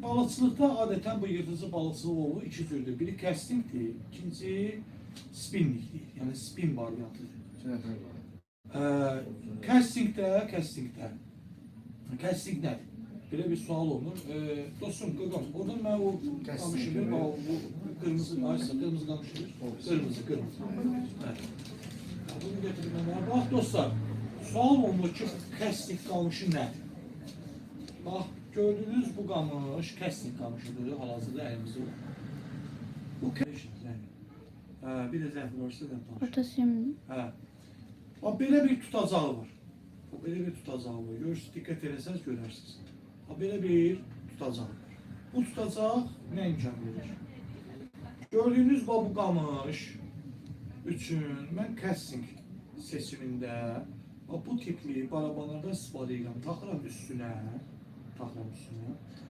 Balıqçılıqda adətən bu yırtıcı balıqçılıq ovu iki cürdür. Biri castingdir, ikinci spinnikdir. Yəni spin variantıdır. Castingdə casting nədir? Belə bir sual olunur. Dostum, qıqam, oradan mən o qamışımı, bu qırmızı, aysa qırmızı qamışımı, qırmızı. Evet. Bunu getirdim mən. Bax dostlar, sual olunur ki, casting qamışı nədir? Bax, gördüğünüz bu qamış, casting qamışıdır, hal-hazırda əlimizdə olur. Bu casting, bir də zəhv varsa da tanışır. Ortasıyım. Bax, belə bir tutacağı var. Belə bir tutacağı var. Görürsünüz, diqqət eləsəniz görərsiniz. Belə bir tutacaq var. Bu tutacaq nə imkan verir? Gördüyünüz bu qamış üçün mən casting seçimində bu tipli barabanlardan istifadə edirəm. Taxıram üstünə.